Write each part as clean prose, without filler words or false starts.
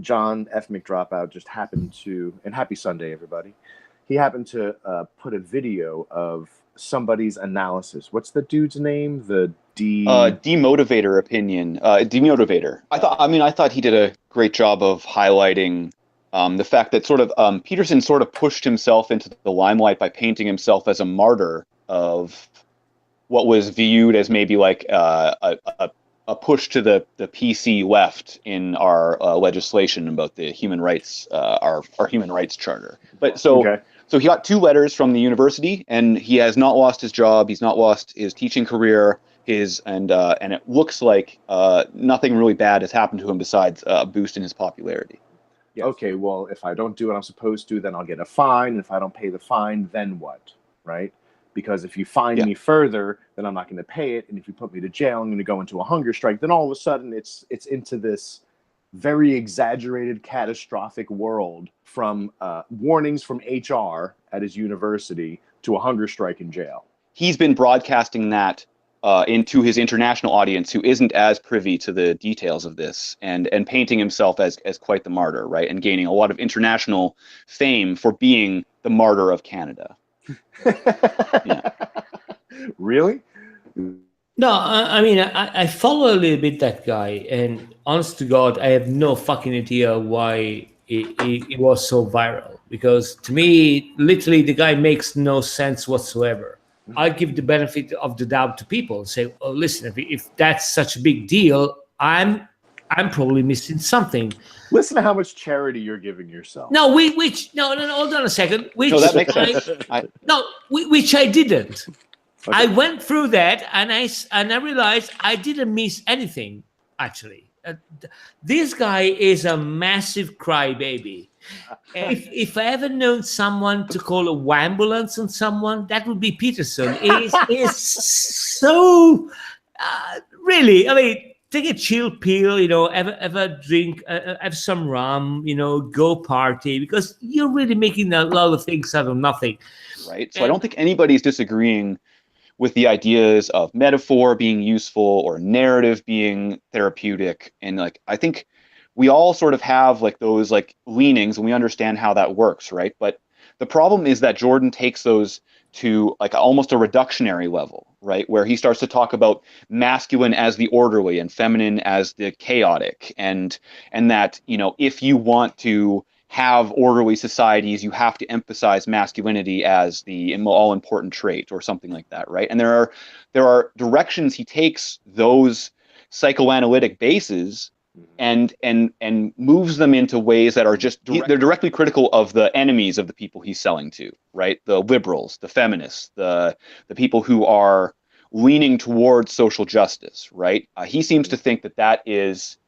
John F. McDropout just happened to, and happy Sunday, everybody. He happened to put a video of somebody's analysis. What's the dude's name? The D. Demotivator opinion. Demotivator. I thought he did a great job of highlighting the fact that Peterson sort of pushed himself into the limelight by painting himself as a martyr of what was viewed as maybe like a push to the PC left in our legislation about the human rights, our human rights charter. But Okay. so he got 2 letters from the university, and he has not lost his job. He's not lost his teaching career. And it looks like nothing really bad has happened to him besides a boost in his popularity. Yes. Okay, well, if I don't do what I'm supposed to, then I'll get a fine. If I don't pay the fine, then what? Right? Because if you fine me further, then I'm not going to pay it. And if you put me to jail, I'm going to go into a hunger strike. Then all of a sudden, it's into this very exaggerated, catastrophic world from warnings from HR at his university to a hunger strike in jail. He's been broadcasting that into his international audience, who isn't as privy to the details of this, and painting himself as quite the martyr, right? And gaining a lot of international fame for being the martyr of Canada. Yeah. Really? No, I follow a little bit that guy, and honest to God, I have no fucking idea why it was so viral. Because to me, literally, the guy makes no sense whatsoever. I give the benefit of the doubt to people and say, "Oh, listen, if that's such a big deal, I'm probably missing something." Listen to how much charity you're giving yourself. No, hold on a second. Which no, that makes sense. Which I didn't. Okay. I went through that and I realized I didn't miss anything. Actually, this guy is a massive crybaby. If I ever known someone to call a ambulance on someone, that would be Peterson. Is so really. I mean, take a chill pill. Ever drink, have some rum. Go party, because you're really making a lot of things out of nothing. Right. So I don't think anybody's disagreeing with the ideas of metaphor being useful or narrative being therapeutic, and I think we all sort of have those leanings, and we understand how that works, right? But the problem is that Jordan takes those to almost a reductionary level, right? Where he starts to talk about masculine as the orderly and feminine as the chaotic, and that if you want to have orderly societies, you have to emphasize masculinity as the all-important trait or something like that, right? And there are directions he takes those psychoanalytic bases and moves them into ways that are they're directly critical of the enemies of the people he's selling to, right? The liberals, the feminists, the people who are leaning towards social justice, right? He seems to think that is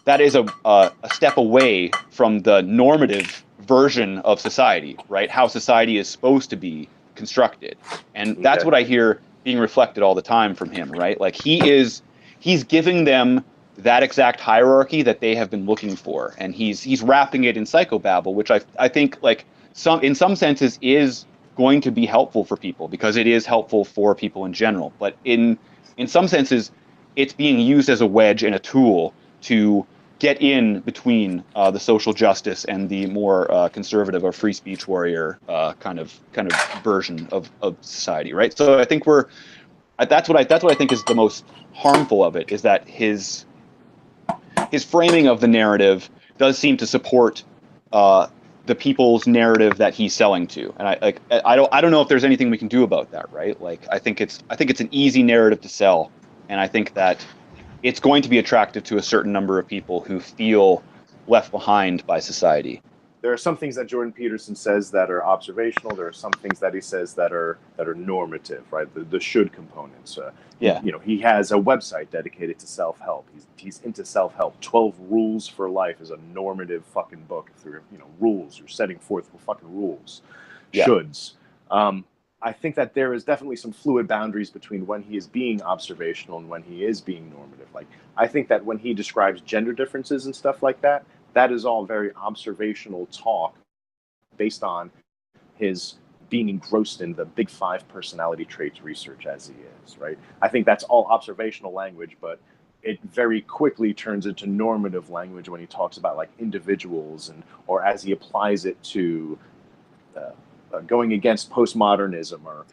a step away from the normative version of society, right? How society is supposed to be constructed. And that's what I hear being reflected all the time from him, right? He's giving them that exact hierarchy that they have been looking for. And he's wrapping it in psychobabble, which I think in some senses is going to be helpful for people, because it is helpful for people in general. But in some senses, it's being used as a wedge and a tool to get in between the social justice and the more conservative or free speech warrior kind of version of society, right? So I think that's what I think is the most harmful of it, is that his framing of the narrative does seem to support the people's narrative that he's selling to, and I don't know if there's anything we can do about that, right? I think it's an easy narrative to sell, and I think that it's going to be attractive to a certain number of people who feel left behind by society. There are some things that Jordan Peterson says that are observational. There are some things that he says that are normative, right? The should components. He has a website dedicated to self-help. He's into self-help. 12 Rules for Life is a normative fucking book. If you're rules, you're setting forth fucking rules, shoulds. I think that there is definitely some fluid boundaries between when he is being observational and when he is being normative. I think that when he describes gender differences and stuff like that, that is all very observational talk based on his being engrossed in the big 5 personality traits research as he is, right? I think that's all observational language, but it very quickly turns into normative language when he talks about like individuals, or as he applies it to going against postmodernism, or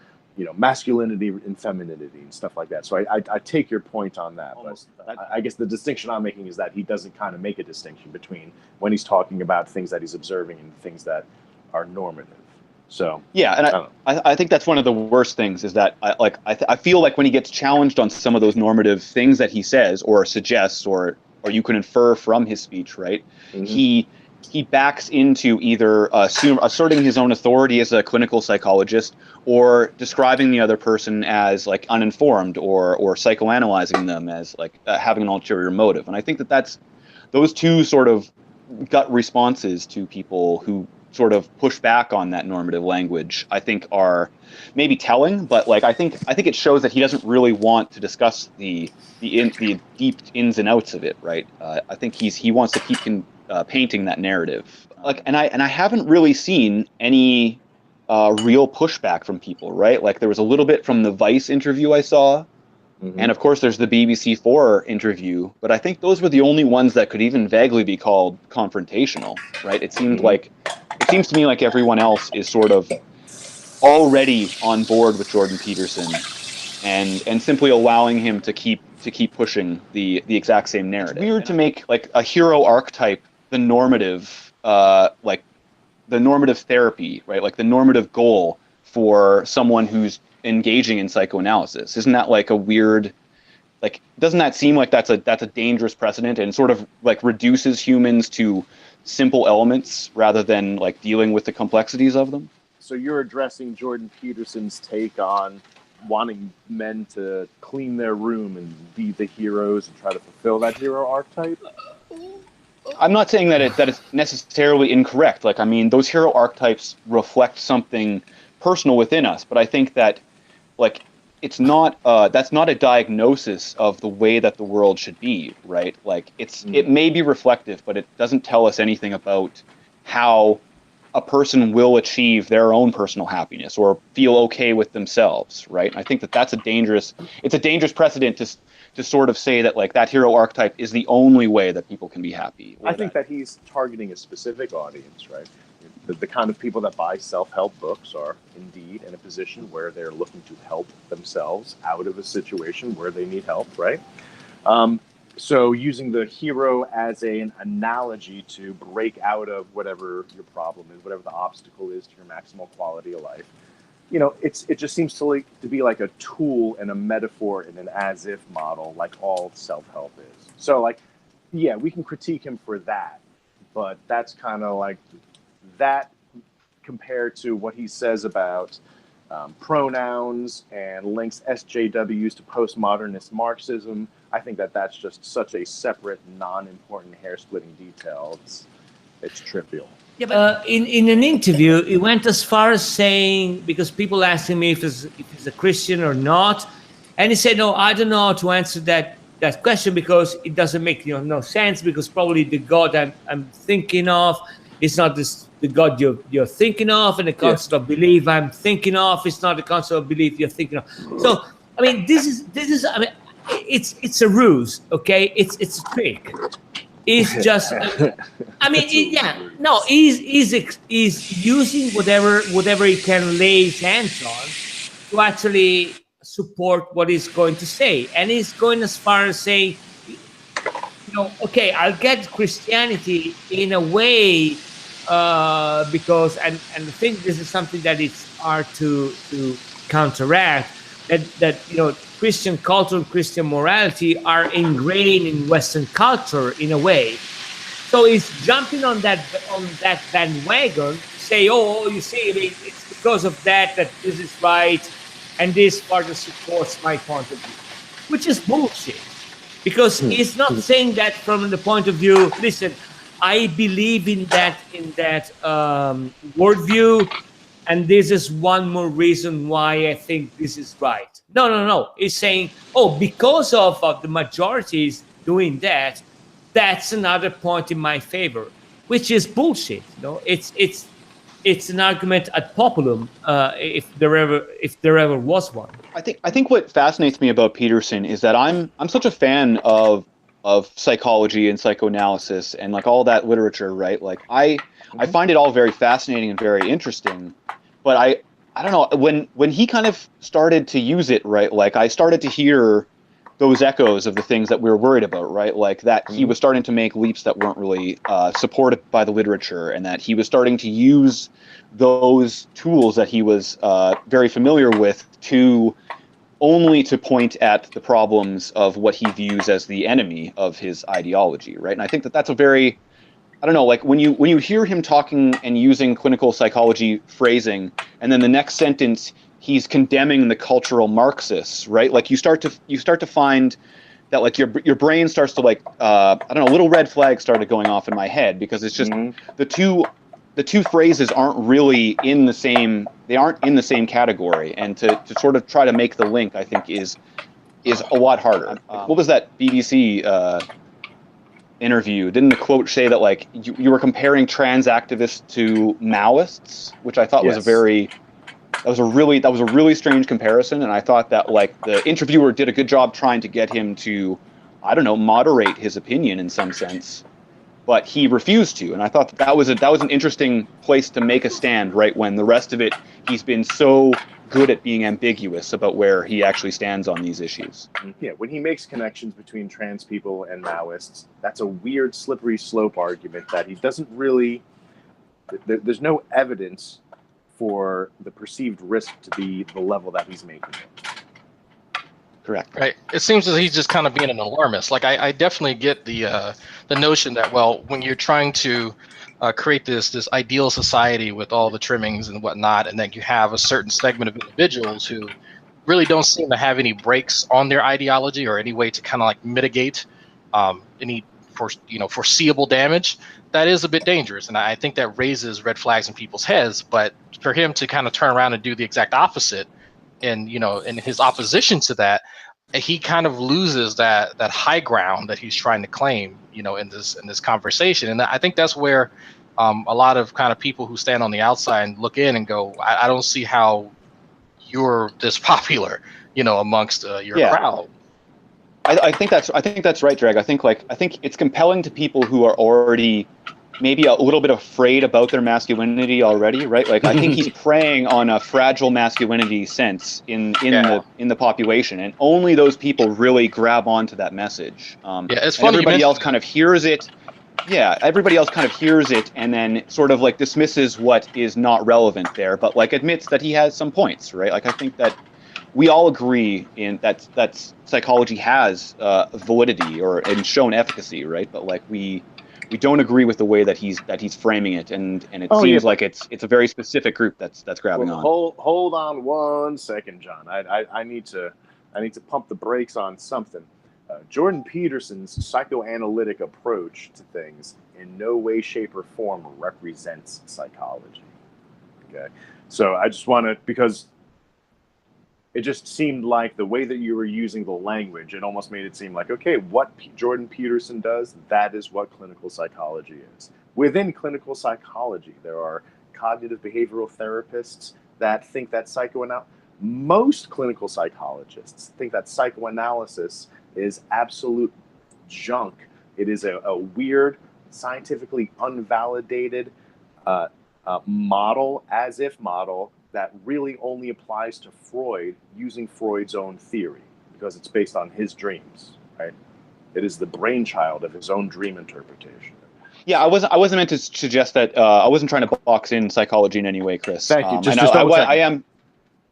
masculinity and femininity and stuff like that. So I take your point on that. But I guess the distinction I'm making is that he doesn't kind of make a distinction between when he's talking about things that he's observing and things that are normative. So yeah, and I think that's one of the worst things is that I feel like when he gets challenged on some of those normative things that he says or suggests or you can infer from his speech, right? Mm-hmm. He backs into either asserting his own authority as a clinical psychologist or describing the other person as like uninformed or psychoanalyzing them as like having an ulterior motive. And I think that's those two sort of gut responses to people who sort of push back on that normative language, I think are maybe telling, but like I think it shows that he doesn't really want to discuss the deep ins and outs of it, right? I think he wants to keep painting that narrative. Like, and I haven't really seen any real pushback from people, right? Like there was a little bit from the Vice interview I saw, and of course there's the BBC4 interview, but I think those were the only ones that could even vaguely be called confrontational, right? It seems to me like everyone else is sort of already on board with Jordan Peterson and simply allowing him to keep pushing the exact same narrative. It's weird to make like a hero archetype the normative therapy, right? Like the normative goal for someone who's engaging in psychoanalysis. Isn't that like a weird, like, doesn't that seem like that's a dangerous precedent and sort of like reduces humans to simple elements rather than like dealing with the complexities of them? So you're addressing Jordan Peterson's take on wanting men to clean their room and be the heroes and try to fulfill that hero archetype? I'm not saying that it's necessarily incorrect. Like, I mean, those hero archetypes reflect something personal within us, but I think that, like, it's not that's not a diagnosis of the way that the world should be, right? Like, it may be reflective, but it doesn't tell us anything about how a person will achieve their own personal happiness or feel okay with themselves, right? I think that's a dangerous precedent to sort of say that like that hero archetype is the only way that people can be happy. I think that he's targeting a specific audience, right? The kind of people that buy self-help books are indeed in a position where they're looking to help themselves out of a situation where they need help, right? So using the hero as an analogy to break out of whatever your problem is, whatever the obstacle is to your maximal quality of life, it just seems to be like a tool and a metaphor in an as-if model, like all self-help is. So, like, yeah, we can critique him for that, but that's kind of like that compared to what he says about pronouns and links SJWs to postmodernist Marxism. I think that's just such a separate, non-important, hair-splitting detail. It's trivial. Yeah, but in an interview, he went as far as saying, because people asked him if he's a Christian or not, and he said, no, I don't know how to answer that question because it doesn't make no sense, because probably the God I'm thinking of is not the God you're thinking of, and the concept of belief I'm thinking of is not the concept of belief you're thinking of. So, I mean, this is I mean, it's a ruse, okay? It's a trick. It's just, I mean, he's using whatever he can lay his hands on to actually support what he's going to say, and he's going as far as saying, okay, I'll get Christianity in a way because, and I think this is something that it's hard to counteract. That Christian culture and Christian morality are ingrained in Western culture in a way. So he's jumping on that bandwagon to say, oh, you see, I mean, it's because of that this is right, and this further supports my point of view, which is bullshit. Because he's not saying that from the point of view, listen, I believe in that worldview, and this is one more reason why I think this is right. No. He's saying, because of the majorities doing that, that's another point in my favor, which is bullshit. It's it's an argument ad populum, if there ever was one. I think what fascinates me about Peterson is that I'm such a fan of psychology and psychoanalysis and like all that literature, right? Like I find it all very fascinating and very interesting, but I don't know, when he kind of started to use it, right? Like I started to hear those echoes of the things that we were worried about, right? Like that he was starting to make leaps that weren't really supported by the literature, and that he was starting to use those tools that he was very familiar with to point at the problems of what he views as the enemy of his ideology, right? And I think that that's a very, I don't know, like when you hear him talking and using clinical psychology phrasing, and then the next sentence he's condemning the cultural Marxists, right? Like you start to find that like your brain starts to like I don't know, little red flags started going off in my head, because it's just the two phrases aren't really in the same category, and to sort of try to make the link, I think is a lot harder. What was that BBC interview? Didn't the quote say that like you were comparing trans activists to Maoists, which I thought was that was a really strange comparison, and I thought that like the interviewer did a good job trying to get him to, I don't know, moderate his opinion in some sense, but he refused to, and I thought that was an interesting place to make a stand, right, when the rest of it he's been so good at being ambiguous about where he actually stands on these issues. Yeah, when he makes connections between trans people and Maoists, that's a weird slippery slope argument that he doesn't really, there's no evidence for the perceived risk to be the level that he's making it. Correct. Right. It seems that he's just kind of being an alarmist. Like I definitely get the notion that, well, when you're trying to create this ideal society with all the trimmings and whatnot, and then you have a certain segment of individuals who really don't seem to have any brakes on their ideology or any way to kind of like mitigate any foreseeable damage, that is a bit dangerous. And I think that raises red flags in people's heads. But for him to kind of turn around and do the exact opposite, and in his opposition to that, he kind of loses that high ground that he's trying to claim, in this conversation. And I think that's where a lot of kind of people who stand on the outside and look in and go, I don't see how you're this popular, amongst your crowd. I think that's right, Dreg. I think it's compelling to people who are already maybe a little bit afraid about their masculinity already, right? Like I think he's preying on a fragile masculinity sense in the population, and only those people really grab onto that message. It's funny. Everybody else kind of hears it. Yeah, everybody else kind of hears it and then sort of like dismisses what is not relevant there, but like admits that he has some points, right? Like I think that we all agree in that psychology has validity and shown efficacy, right? But like we don't agree with the way that he's framing it, and it seems like it's a very specific group that's grabbing on. Hold on 1 second, John. I need to pump the brakes on something. Jordan Peterson's psychoanalytic approach to things in no way, shape, or form represents psychology. Okay, so I just want to, because it just seemed like the way that you were using the language, it almost made it seem like, okay, what Jordan Peterson does, that is what clinical psychology is. Within clinical psychology, there are cognitive behavioral therapists that think that most clinical psychologists think that psychoanalysis is absolute junk. It is a weird, scientifically unvalidated model that really only applies to Freud using Freud's own theory, because it's based on his dreams, right? It is the brainchild of his own dream interpretation. Yeah, I wasn't meant to suggest that. I wasn't trying to box in psychology in any way, Chris. Thank you. I am.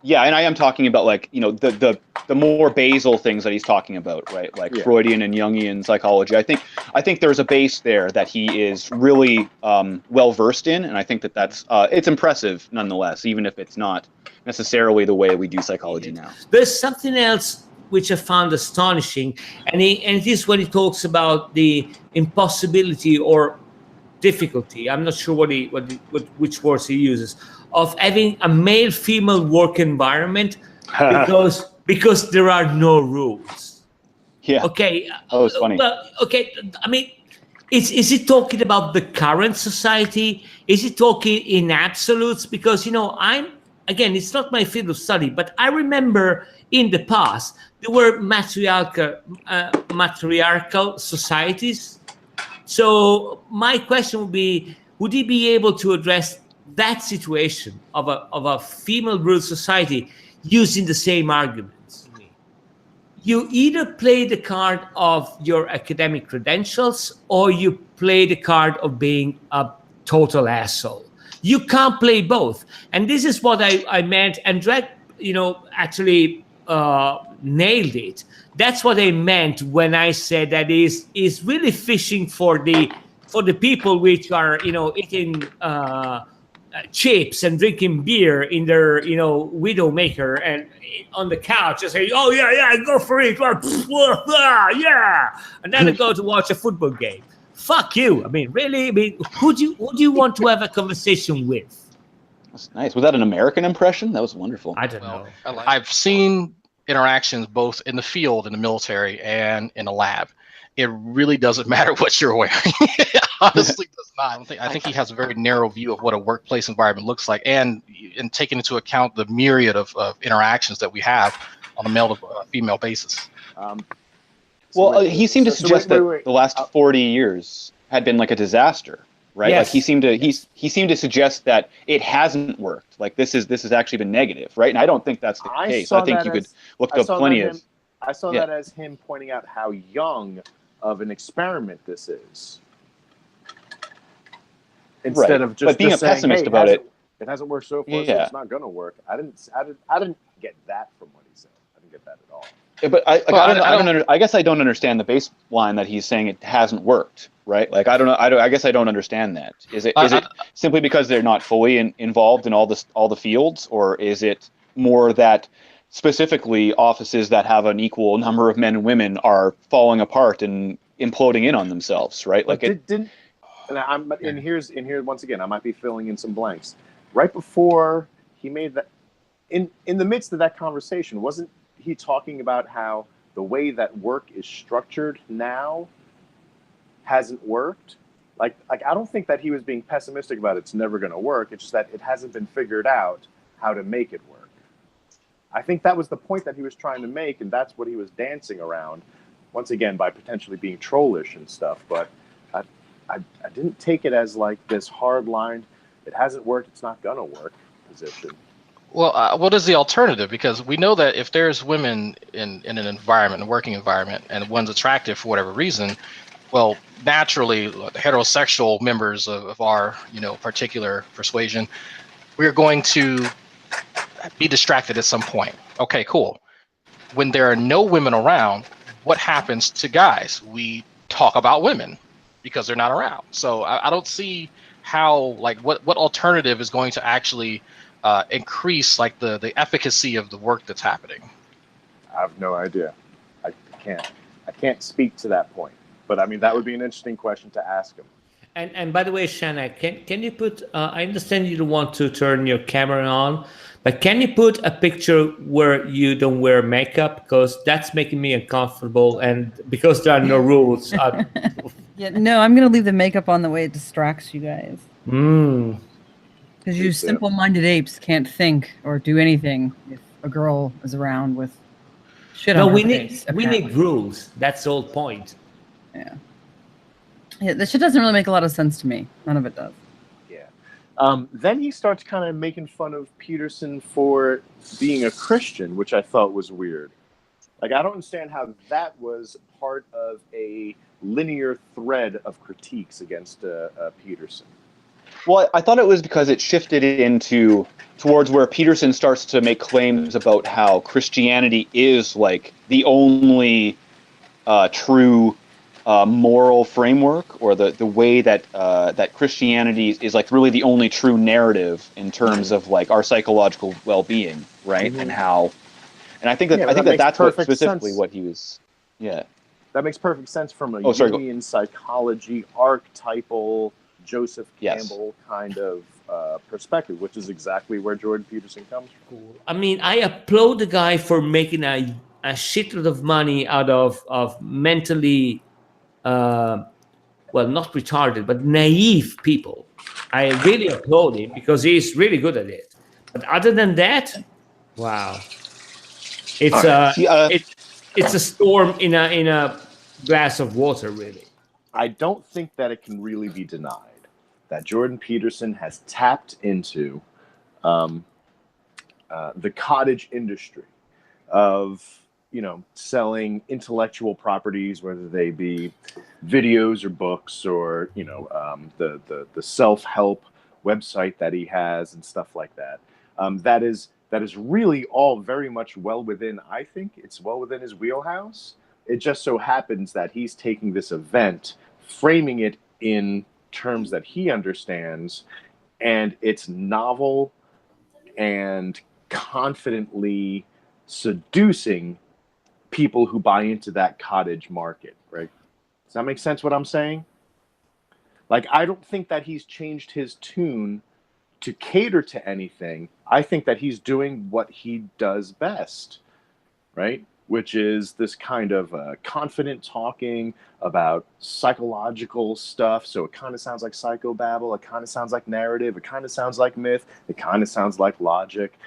Yeah, and I am talking about like the more basal things that he's talking about, right? Like Freudian and Jungian psychology. I think there's a base there that he is really well versed in, and I think that's it's impressive nonetheless, even if it's not necessarily the way we do psychology now. There's something else which I found astonishing, and it is when he talks about the impossibility or difficulty. I'm not sure which words he uses, of having a male-female work environment because there are no rules. Yeah. Okay. Oh, it's funny. Well, okay. I mean, is it talking about the current society? Is it talking in absolutes? Because again, it's not my field of study, but I remember in the past there were matriarchal societies. So my question would be: would he be able to address that situation of a female ruled society using the same arguments? You either play the card of your academic credentials or you play the card of being a total asshole. You can't play both. And this is what I meant. And Drake, actually nailed it. That's what I meant when I said that is really fishing for the people which are, eating chips and drinking beer in their widowmaker and on the couch and say, oh yeah, go for it, yeah, and then I go to watch a football game. Fuck you. I mean, really? I mean, who do you want to have a conversation with? That's nice. Was that an American impression? That was wonderful. I don't know. I've seen interactions both in the field, in the military, and in a lab. It really doesn't matter what you're wearing. It honestly does not. I think he has a very narrow view of what a workplace environment looks like, and taking into account the myriad of interactions that we have on a male to female basis. He seemed to suggest that the last 40 years had been like a disaster, right? Yes. Like he seemed to suggest that it hasn't worked. Like this has actually been negative, right? And I don't think that's the case. I think you could look up plenty of. I saw that as him pointing out how young of an experiment this is, instead of just being a saying, pessimist hey, it hasn't worked so far, so it's not going to work. I didn't get that from what he said. I didn't get that at all. Yeah, but I guess I don't understand the baseline that he's saying it hasn't worked, right? Like I don't know. I guess I don't understand that. Is it simply because they're not fully involved in all the fields, or is it more that specifically offices that have an equal number of men and women are falling apart and imploding in on themselves, right? Like here once again, I might be filling in some blanks. Right before he made that, in the midst of that conversation, wasn't he talking about how the way that work is structured now hasn't worked? Like I don't think that he was being pessimistic about it's never going to work. It's just that it hasn't been figured out how to make it work. I think that was the point that he was trying to make, and that's what he was dancing around, once again, by potentially being trollish and stuff. But I didn't take it as like this hard line, it hasn't worked, it's not going to work position. Well, what is the alternative? Because we know that if there's women in an environment, a working environment, and one's attractive for whatever reason, well, naturally, the heterosexual members of our particular persuasion, we're going to be distracted at some point. Okay, cool. When there are no women around, what happens to guys? We talk about women because they're not around. So I don't see how, like, what alternative is going to actually increase like the efficacy of the work that's happening. I have no idea. I can't speak to that point. But I mean, that would be an interesting question to ask him. And by the way, Shanna, can you put? I understand you don't want to turn your camera on, but can you put a picture where you don't wear makeup, because that's making me uncomfortable, and because there are no rules. Yeah, no, I'm gonna leave the makeup on the way it distracts you guys. Because you simple-minded apes can't think or do anything if a girl is around with shit on her face. We need rules. That's the whole point. Yeah, this shit doesn't really make a lot of sense to me. None of it does. Yeah. Then he starts kind of making fun of Peterson for being a Christian, which I thought was weird. Like, I don't understand how that was part of a linear thread of critiques against Peterson. Well, I thought it was because it shifted towards where Peterson starts to make claims about how Christianity is like the only true moral framework, or the way that that Christianity is like really the only true narrative in terms of like our psychological well-being, right? And how, and I think that's what specifically what he was. Yeah, that makes perfect sense from a Jungian psychology archetypal Joseph Campbell kind of perspective, which is exactly where Jordan Peterson comes from. Cool. I mean, I applaud the guy for making a shitload of money out of mentally well, not retarded, but naive people. I really applaud him because he's really good at it. But other than that, wow, it's a storm in a glass of water, really. I don't think that it can really be denied that Jordan Peterson has tapped into the cottage industry of, selling intellectual properties, whether they be videos or books or, the self-help website that he has and stuff like that. That is really all very much well within, I think it's well within his wheelhouse. It just so happens that he's taking this event, framing it in terms that he understands, and it's novel and confidently seducing people who buy into that cottage market, right? Does that make sense what I'm saying? Like, I don't think that he's changed his tune to cater to anything. I think that he's doing what he does best, right? Which is this kind of confident talking about psychological stuff. So it kind of sounds like psychobabble. It kind of sounds like narrative. It kind of sounds like myth. It kind of sounds like logic.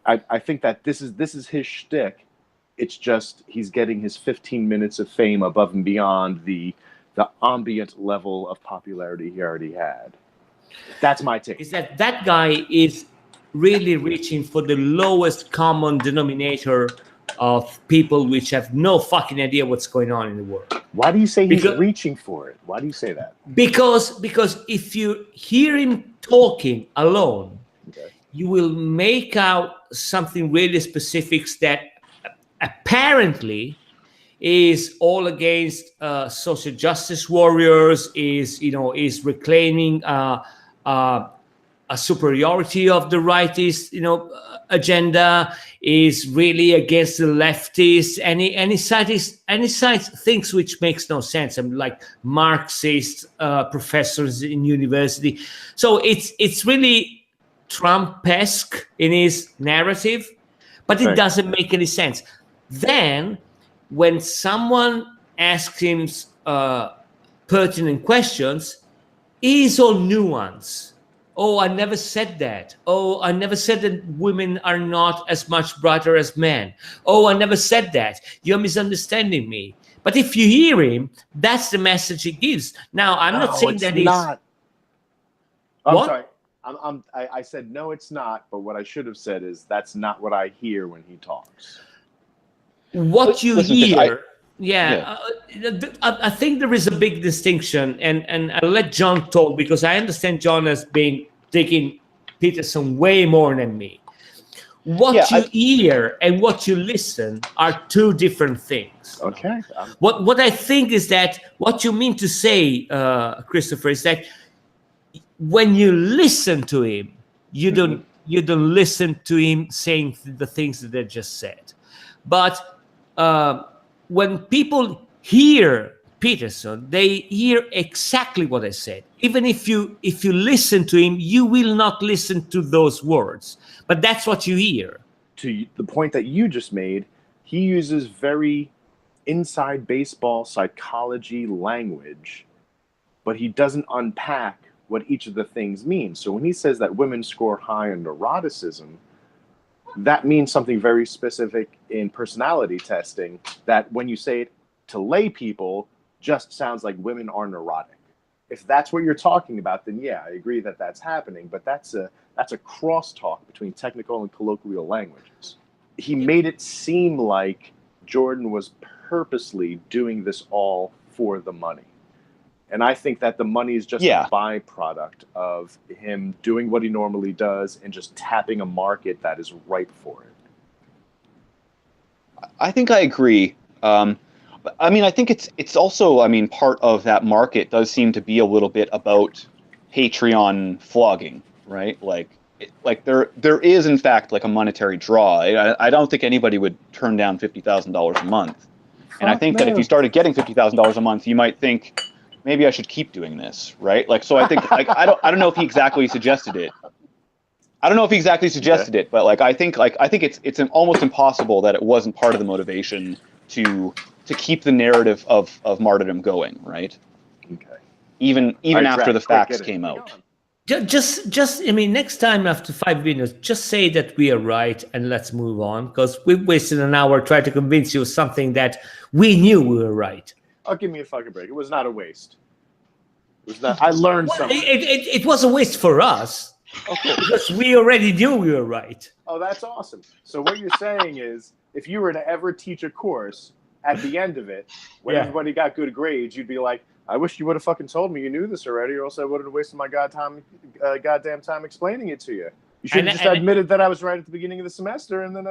I think that this is his shtick. It's just he's getting his 15 minutes of fame above and beyond the ambient level of popularity he already had. That's my take. Is that guy is really reaching for the lowest common denominator of people which have no fucking idea what's going on in the world. Why do you say he's reaching for it? Why do you say that? Because if you hear him talking alone, you will make out something really specific that apparently is all against social justice warriors, is reclaiming a superiority of the rightist, agenda, is really against the leftists. Any side thinks which makes no sense. I mean, like Marxist professors in university. So it's really Trump-esque in his narrative, but it doesn't make any sense. Then, when someone asks him pertinent questions, he's all nuance. Oh, I never said that. Oh, I never said that women are not as much brighter as men. Oh, I never said that. You're misunderstanding me. But if you hear him, that's the message he gives. Now, I'm not saying that he's not. I'm what? sorry. I said no, it's not. But what I should have said is that's not what I hear when he talks. What you hear, I think there is a big distinction, and I'll let John talk because I understand John has been taking Peterson way more than me. What you hear and what you listen are two different things. Okay. What I think is that what you mean to say, Christopher, is that when you listen to him, you don't listen to him saying the things that they just said, but when people hear Peterson, they hear exactly what I said. Even if you listen to him, you will not listen to those words. But that's what you hear. To the point that you just made, he uses very inside baseball psychology language, but he doesn't unpack what each of the things mean. So when he says that women score high on neuroticism, that means something very specific in personality testing that when you say it to lay people just sounds like women are neurotic. If that's what you're talking about, then yeah, I agree that that's happening, but that's a crosstalk between technical and colloquial languages. He made it seem like Jordan was purposely doing this all for the money. And I think that the money is just a byproduct of him doing what he normally does and just tapping a market that is ripe for it. I think I agree. I mean, I think it's also, part of that market does seem to be a little bit about Patreon flogging, right? Like there is, in fact, like a monetary draw. I don't think anybody would turn down $50,000 a month. And I think that if you started getting $50,000 a month, you might think, maybe I should keep doing this, right? Like, so I think, like, I don't know if he exactly suggested it. But like, I think it's almost impossible that it wasn't part of the motivation to keep the narrative of martyrdom going, right? Okay. Even Right, after Brad, the quick, facts get it. came Go out. on. Just I mean, next time after 5 minutes, just say that we are right and let's move on, because we've wasted an hour trying to convince you of something that we knew we were right. I'll give me a fucking break. It was not a waste. It was not. I learned Well, something. it was a waste for us Okay. because we already knew we were right. Oh, that's awesome. So what you're saying is, if you were to ever teach a course, at the end of it, when Yeah. everybody got good grades, you'd be like, I wish you would have fucking told me you knew this already, or else I would have wasted my goddamn time explaining it to you. You should have just admitted that I was right at the beginning of the semester, and then...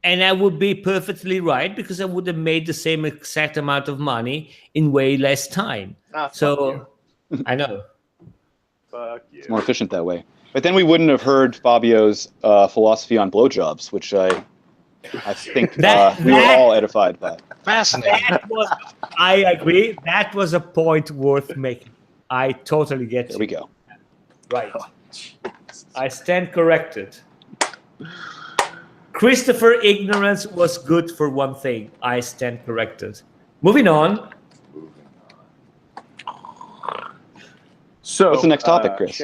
And I would be perfectly right, because I would have made the same exact amount of money in way less time. Fuck you. I know. Fuck you. It's more efficient that way. But then we wouldn't have heard Fabio's philosophy on blowjobs, which I think we were all edified by. Fascinating. I agree. That was a point worth making. I totally get There we go. Right. I stand corrected. Christopher, ignorance was good for one thing. I stand corrected. Moving on. So, what's the next topic, Chris?